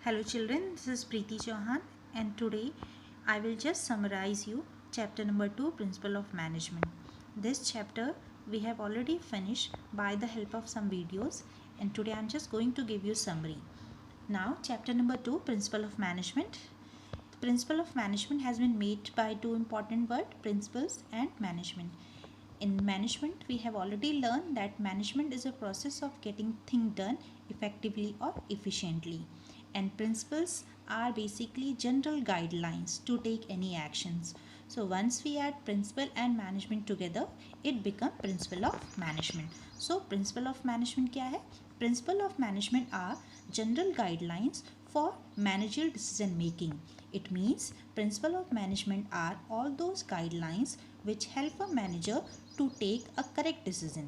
Hello children, this is Preeti Chauhan and today I will just summarize you chapter number 2, Principle of Management. This chapter we have already finished by the help of some videos and today I am just going to give you summary. Now chapter number 2, Principle of Management. The principle of management has been made by two important words, principles and management. In management, we have already learned that management is a process of getting things done effectively or efficiently. And principles are basically general guidelines to take any actions. So once we add principle and management together, it becomes principle of management. So principle of management क्या है? Principle of management are general guidelines for managerial decision making. It means principle of management are all those guidelines which help a manager to take a correct decision.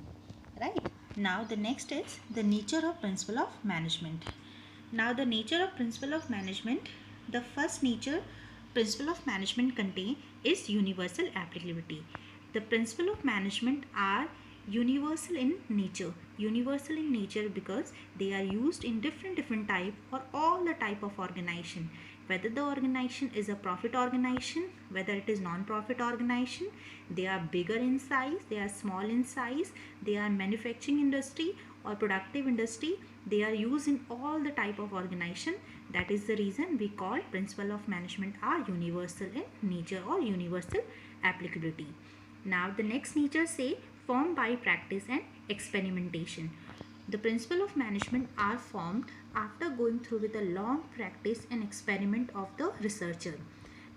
Right? Now the next is the nature of principle of management. Now the nature of principle of management, the first nature principle of management contain is universal applicability. The principle of management are universal in nature because they are used in different type or all the type of organization, whether the organization is a profit organization, whether it is non-profit organization, they are bigger in size, they are small in size, they are manufacturing industry or productive industry, they are used in all the type of organization. That is the reason we call principle of management are universal in nature or universal applicability. Now the next nature say formed by practice and experimentation. The principle of management are formed after going through with a long practice and experiment of the researcher.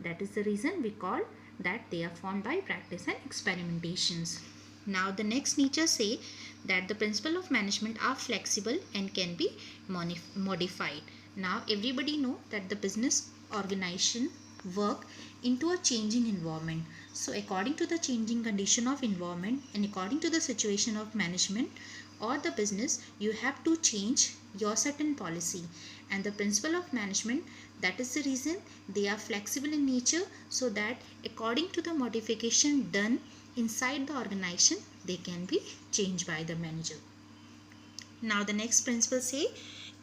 That is the reason we call that they are formed by practice and experimentations. Now the next nature say that the principle of management are flexible and can be modified. Now everybody know that the business organization work into a changing environment. So according to the changing condition of environment and according to the situation of management or the business, you have to change your certain policy. And the principle of management, that is the reason they are flexible in nature, so that according to the modification done inside the organization, they can be changed by the manager. Now the next principle say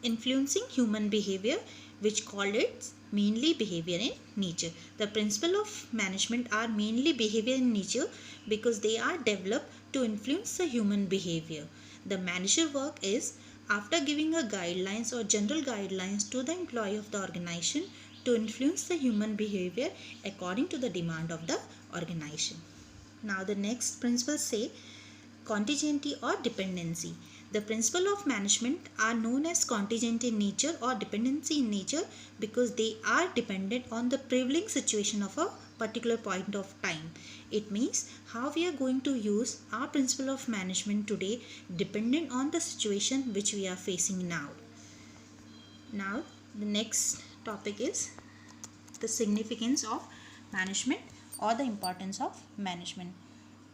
influencing human behavior, which called it mainly behavior in nature. The principle of management are mainly behavior in nature because they are developed to influence the human behavior. The manager work is after giving a guidelines or general guidelines to the employee of the organization to influence the human behavior according to the demand of the organization. Now the next principle say contingency or dependency. The principle of management are known as contingent in nature or dependency in nature because they are dependent on the prevailing situation of a particular point of time. It means how we are going to use our principle of management today dependent on the situation which we are facing now. Now the next topic is the significance of management or the importance of management.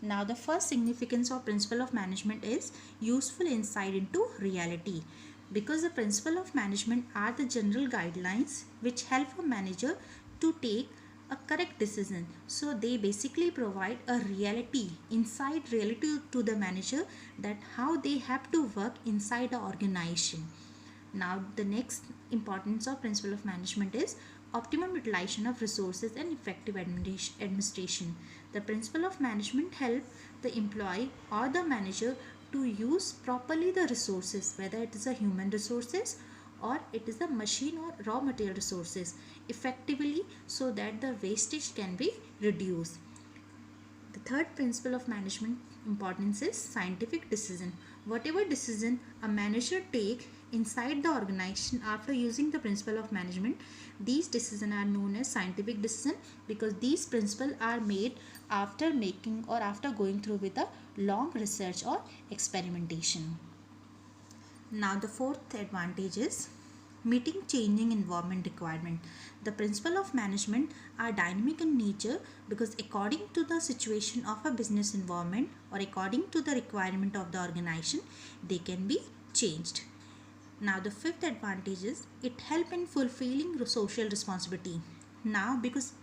Now the first significance of principle of management is useful insight into reality, because the principle of management are the general guidelines which help a manager to take a correct decision. So they basically provide a inside reality to the manager, that how they have to work inside the organization. Now the next importance of principle of management is optimum utilization of resources and effective administration. The principle of management help the employee or the manager to use properly the resources, whether it is a human resources or it is a machine or raw material resources effectively, so that the wastage can be reduced. The third principle of management importance is scientific decision. Whatever decision a manager take inside the organization after using the principle of management, these decisions are known as scientific decision, because these principles are made after making or after going through with a long research or experimentation. Now the fourth advantage is meeting changing environment requirement. The principle of management are dynamic in nature because according to the situation of a business environment or according to the requirement of the organization, they can be changed. Now the fifth advantage is it help in fulfilling social responsibility. Now because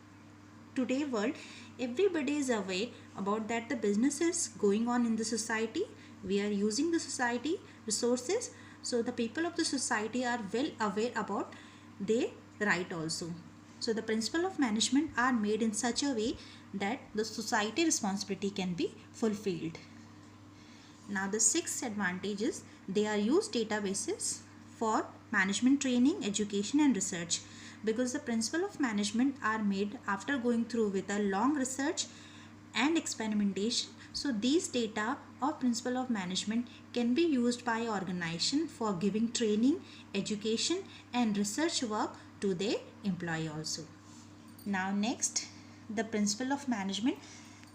today world everybody is aware about that the business is going on in the society, we are using the society resources, so the people of the society are well aware about they write also. So the principle of management are made in such a way that the society responsibility can be fulfilled. Now the sixth advantage is they are used databases for management training, education and research, because the principle of management are made after going through with a long research and experimentation. So these data of principle of management can be used by organization for giving training, education and research work to their employee also. Now next, the principle of management.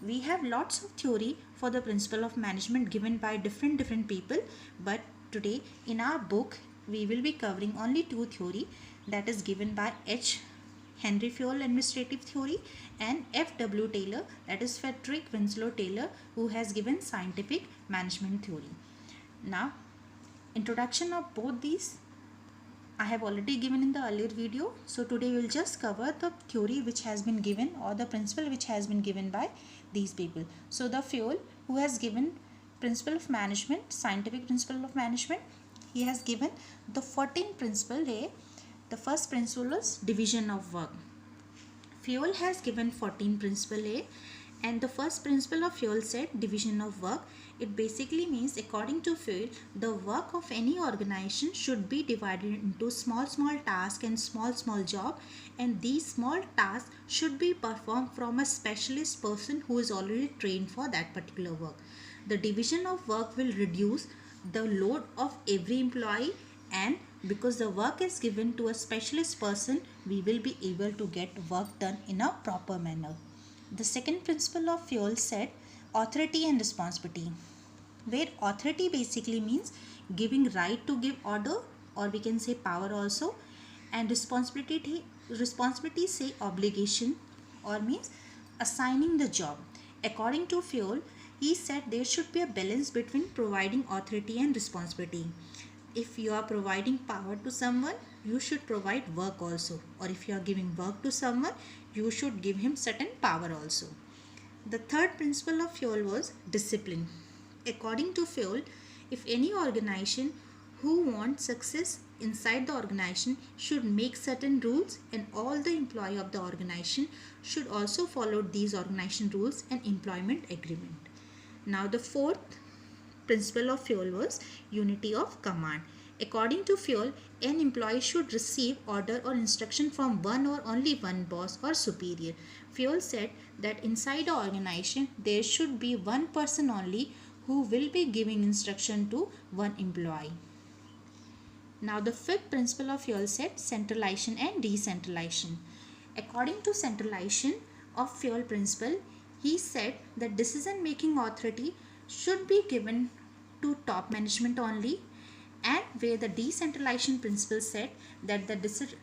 We have lots of theory for the principle of management given by different people, but today in our book we will be covering only two theory, that is given by H. Henry Fayol administrative theory and F.W. Taylor, that is Frederick Winslow Taylor, who has given scientific management theory. Now introduction of both these I have already given in the earlier video. So today we will just cover the theory which has been given or the principle which has been given by these people. So the Fayol, who has given principle of management, scientific principle of management, he has given the 14 principle here. The first principle is division of work. Fayol has given 14 principle A, and the first principle of Fayol said division of work. It basically means, according to Fayol, the work of any organization should be divided into small tasks and small job, and these small tasks should be performed from a specialist person who is already trained for that particular work. The division of work will reduce the load of every employee, and because the work is given to a specialist person, we will be able to get work done in a proper manner. The second principle of Fayol said authority and responsibility, where authority basically means giving right to give order, or we can say power also, and responsibility say obligation, or means assigning the job. According to Fayol, he said there should be a balance between providing authority and responsibility. If you are providing power to someone, you should provide work also, or if you are giving work to someone, you should give him certain power also. The third principle of Fayol was discipline. According to Fayol, if any organization who wants success inside the organization should make certain rules, and all the employee of the organization should also follow these organization rules and employment agreement. Now the fourth principle of Fayol was unity of command. According to Fayol, an employee should receive order or instruction from one or only one boss or superior. Fayol said that inside the organization there should be one person only who will be giving instruction to one employee. Now the fifth principle of Fayol said centralization and decentralization. According to centralization of Fayol principle, he said that decision making authority should be given to top management only, and where the decentralization principle said that the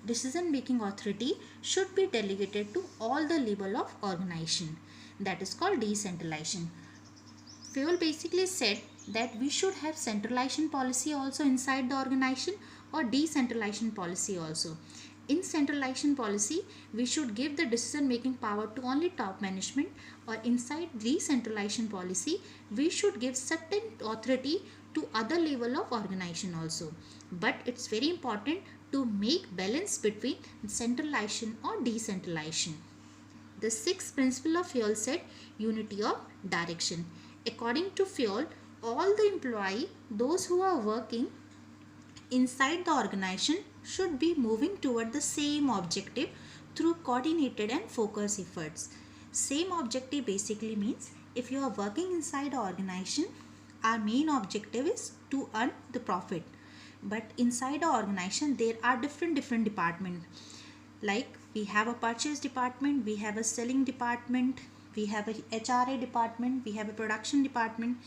decision making authority should be delegated to all the level of organization. That is called decentralization. Fayol basically said that we should have centralization policy also inside the organization, or decentralization policy also. In centralization policy, we should give the decision making power to only top management, or inside decentralization policy, we should give certain authority to other level of organization also. But it's very important to make balance between centralization or decentralization. The sixth principle of Fayol said unity of direction. According to Fayol, all the employee, those who are working inside the organization, should be moving toward the same objective through coordinated and focused efforts. Same objective basically means, if you are working inside an organization, our main objective is to earn the profit. But inside our organization there are different departments. Like we have a purchase department, we have a selling department, we have a HRA department, we have a production department.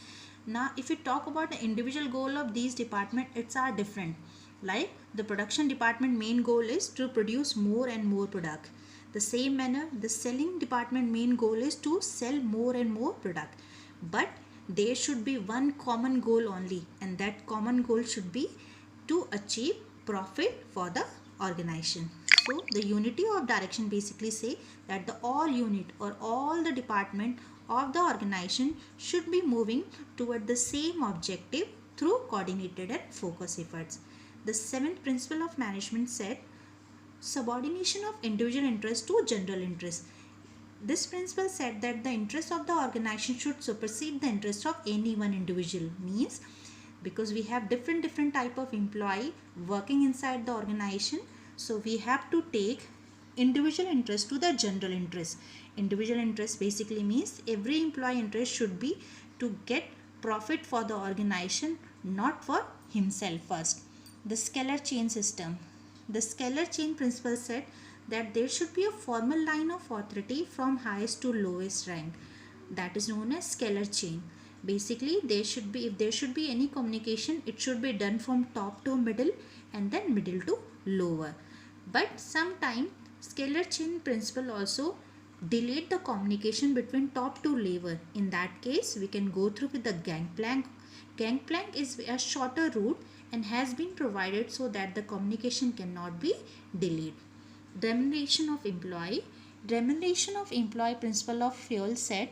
Now if we talk about the individual goal of these departments, it's are different. Like the production department main goal is to produce more and more product. The same manner, the selling department main goal is to sell more and more product. But there should be one common goal only, and that common goal should be to achieve profit for the organization. So the unity of direction basically say that the all unit or all the department of the organization should be moving toward the same objective through coordinated and focused efforts. The seventh principle of management said subordination of individual interest to general interest. This principle said that the interest of the organization should supersede the interest of any one individual. Means, because we have different type of employee working inside the organization, so we have to take individual interest to the general interest. Individual interest basically means every employee interest should be to get profit for the organization, not for himself first. The scalar chain system. The scalar chain principle said that there should be a formal line of authority from highest to lowest rank. That is known as scalar chain. Basically, if there should be any communication, it should be done from top to middle and then middle to lower. But sometimes scalar chain principle also delayed the communication between top to lower. In that case, we can go through with the gangplank. Gangplank is a shorter route and has been provided so that the communication cannot be delayed. Remuneration of employee. Remuneration of employee principle of Fayol said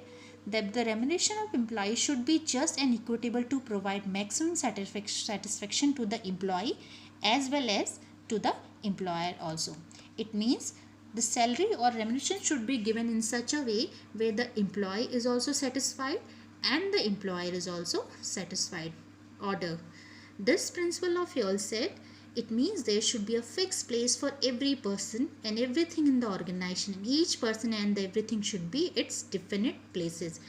that the remuneration of employee should be just and equitable to provide maximum satisfaction to the employee as well as to the employer also. It means the salary or remuneration should be given in such a way where the employee is also satisfied and the employer is also satisfied. Order. This principle of Fayol said it means there should be a fixed place for every person and everything in the organization. Each person and everything should be its definite places.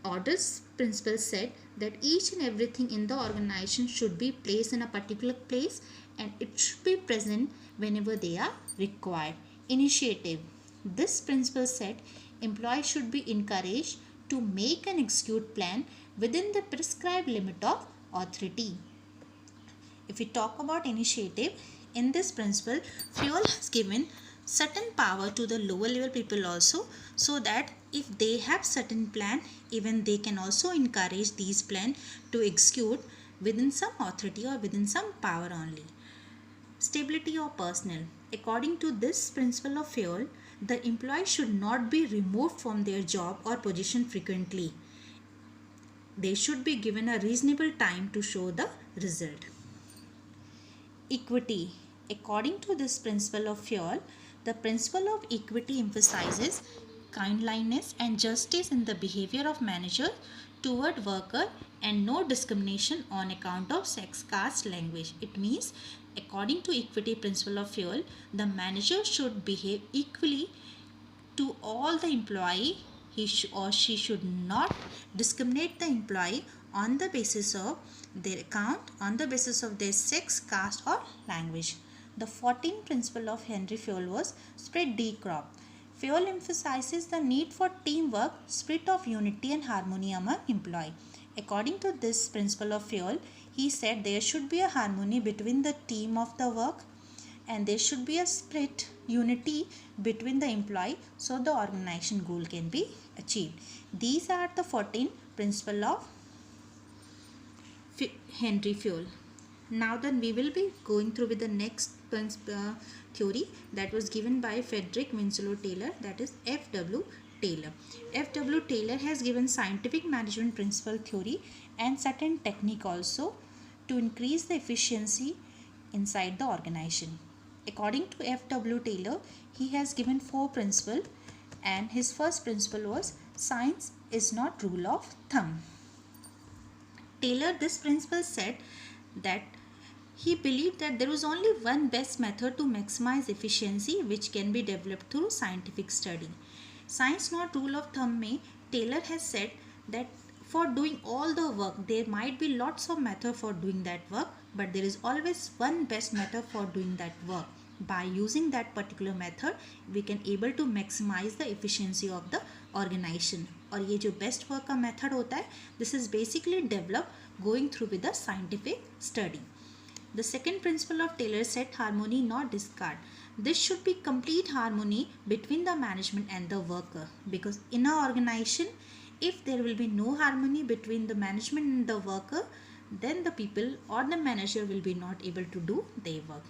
Order's principle said that each and everything in the organization should be placed in a particular place and it should be present whenever they are required. Initiative. This principle said employees should be encouraged to make and execute plan within the prescribed limit of authority. If we talk about initiative, in this principle, Fayol has given certain power to the lower level people also, so that if they have certain plan, even they can also encourage these plan to execute within some authority or within some power only. Stability of personnel. According to this principle of Fayol, the employee should not be removed from their job or position frequently. They should be given a reasonable time to show the result. Equity. According to this principle of Fayol, the principle of equity emphasizes kindliness and justice in the behavior of manager toward worker and no discrimination on account of sex, caste, language. It means, according to equity principle of Fayol, the manager should behave equally to all the employee. He or she should not discriminate the employee on the basis of their account, on the basis of their sex, caste or language. The 14th principle of Henry Fayol was spread the crop. Fayol emphasizes the need for teamwork, spirit of unity and harmony among employees. According to this principle of Fayol, he said there should be a harmony between the team of the work and there should be a spirit, unity between the employee so the organization goal can be achieved. These are the 14 principles of Henry Fayol. Now then we will be going through with the next theory that was given by Frederick Winslow Taylor, that is F.W. Taylor. F.W. Taylor has given scientific management principle theory and certain technique also to increase the efficiency inside the organization. According to F.W. Taylor, he has given 4 principles and his first principle was science is not rule of thumb. Taylor, this principle said that he believed that there was only one best method to maximize efficiency which can be developed through scientific study. Science not rule of thumb mein Taylor has said that for doing all the work there might be lots of method for doing that work, but there is always one best method for doing that work. By using that particular method we can able to maximize the efficiency of the organization. और ये जो best work का method होता है, this is basically developed going through with the scientific study. The second principle of Taylor said harmony not discard. This should be complete harmony between the management and the worker, because in an organization if there will be no harmony between the management and the worker, then the people or the manager will be not able to do their work.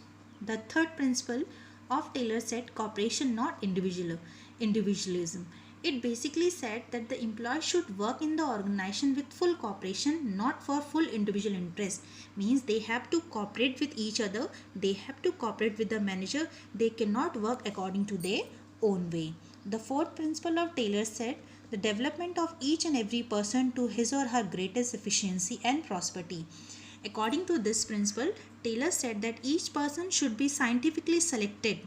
The third principle of Taylor said cooperation not individualism. It basically said that the employee should work in the organization with full cooperation, not for full individual interest. Means they have to cooperate with each other, they have to cooperate with the manager, they cannot work according to their own way. The fourth principle of Taylor said the development of each and every person to his or her greatest efficiency and prosperity. According to this principle, Taylor said that each person should be scientifically selected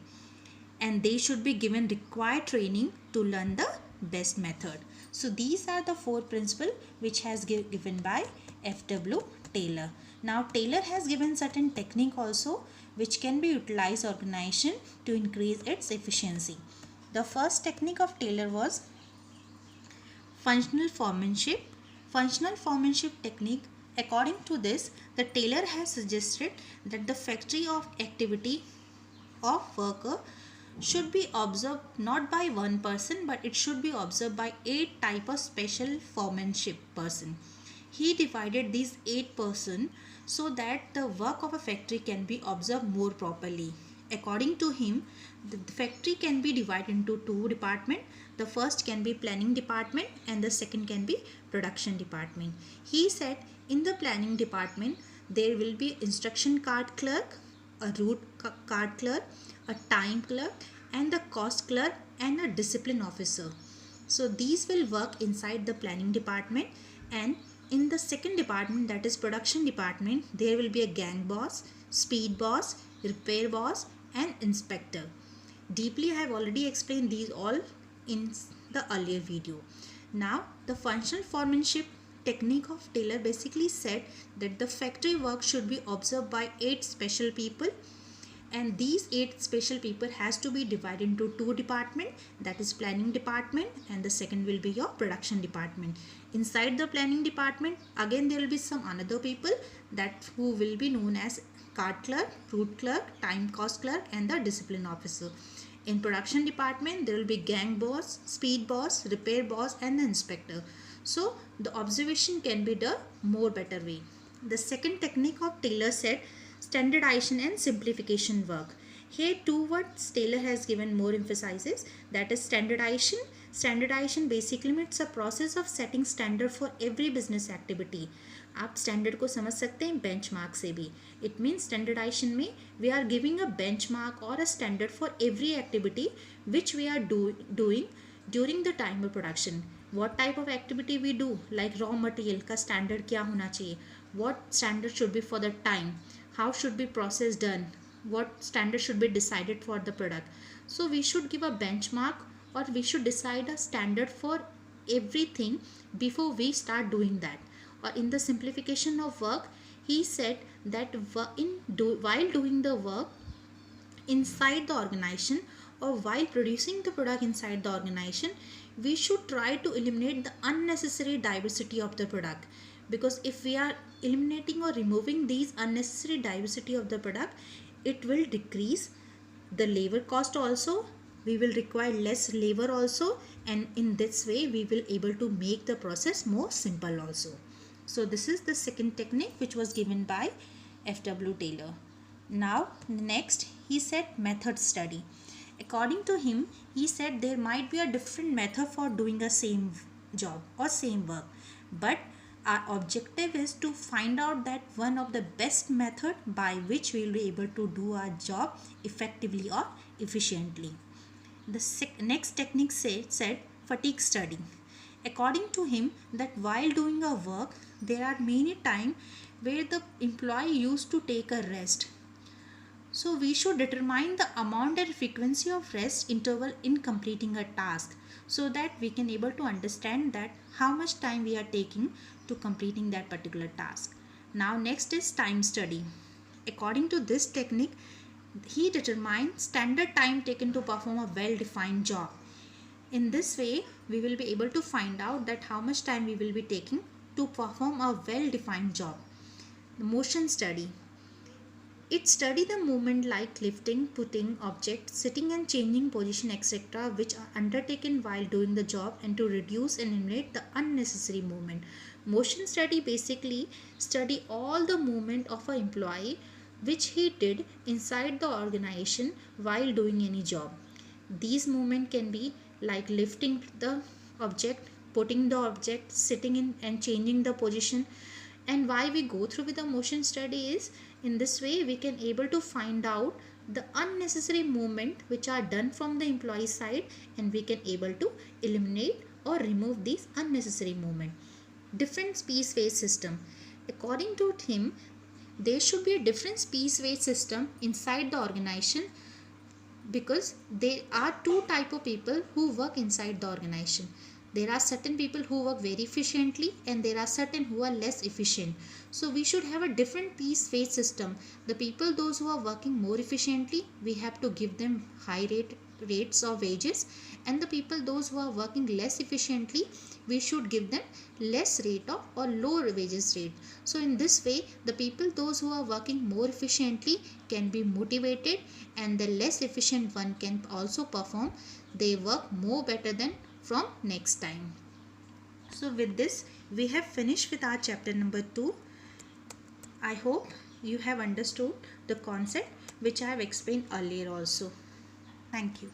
and they should be given required training to learn the best method. So these are the four principles which has given by F.W. Taylor. Now Taylor has given certain technique also which can be utilized organization to increase its efficiency. The first technique of Taylor was functional foremanship. Functional foremanship technique. According to this, the Taylor has suggested that the factory of activity of worker should be observed not by one person, but it should be observed by 8 type of special foremanship person. He divided these 8 person so that the work of a factory can be observed more properly. According to him, the factory can be divided into 2 departments. The first can be planning department and the second can be production department. He said in the planning department there will be instruction card clerk, a route card clerk, a time clerk and the cost clerk and a discipline officer. So these will work inside the planning department, and in the second department, that is production department, there will be a gang boss, speed boss, repair boss and inspector. Deeply I have already explained these all in the earlier video. Now the functional foremanship technique of Taylor basically said that the factory work should be observed by 8 special people, and these 8 special people has to be divided into 2 departments, that is planning department and the second will be your production department. Inside the planning department again there will be some another people that who will be known as card clerk, route clerk, time cost clerk and the discipline officer. In production department there will be gang boss, speed boss, repair boss and the inspector. So the observation can be the more better way. The second technique of Taylor said standardization and simplification work. Here two words Taylor has given more emphasizes, that is standardization. Standardization basically means a process of setting standard for every business activity. आप standard को समझ सकते हैं benchmark से भी. It means standardization में we are giving a benchmark और a standard for every activity which we are doing during the time of production. what type of activity we do, like raw material का standard क्या होना चाहिए, what standard should be for the time, how should be process done, what standard should be decided for the product. So we should give a benchmark or we should decide a standard for everything before we start doing that. Or in the simplification of work, he said that while doing the work inside the organization or while producing the product inside the organization, we should try to eliminate the unnecessary diversity of the product, because if we are eliminating or removing these unnecessary diversity of the product, it will decrease the labor cost also, we will require less labor also, and in this way we will able to make the process more simple also. So this is the second technique which was given by F.W. Taylor. Now next he said method study. According to him, he said there might be a different method for doing a same job or same work, but our objective is to find out that one of the best method by which we will be able to do our job effectively or efficiently. The next technique said fatigue study. According to him, that while doing a work, there are many times where the employee used to take a rest. So we should determine the amount and frequency of rest interval in completing a task, so that we can able to understand that how much time we are taking to completing that particular task. Now next is time study. According to this technique, he determined standard time taken to perform a well-defined job. In this way, we will be able to find out that how much time we will be taking to perform a well-defined job. The motion study. It study the movement like lifting, putting object, sitting and changing position etc., which are undertaken while doing the job, and to reduce and eliminate the unnecessary movement. Motion study basically study all the movement of an employee which he did inside the organization while doing any job. These movement can be like lifting the object, putting the object, sitting in and changing the position. And why we go through with the motion study is, in this way we can able to find out the unnecessary movement which are done from the employee side, and we can able to eliminate or remove these unnecessary movement. Different piece weight system. According to him, there should be a different piece weight system inside the organization, because there are two type of people who work inside the organization. There are certain people who work very efficiently, and there are certain who are less efficient. So we should have a different piece weight system. The people those who are working more efficiently, we have to give them high rates of wages, and the people those who are working less efficiently, we should give them less rate of or lower wages rate. So in this way, the people those who are working more efficiently can be motivated, and the less efficient one can also perform their work more better than from next time. So with this, we have finished with our chapter number 2. I hope you have understood the concept which I have explained earlier also. Thank you.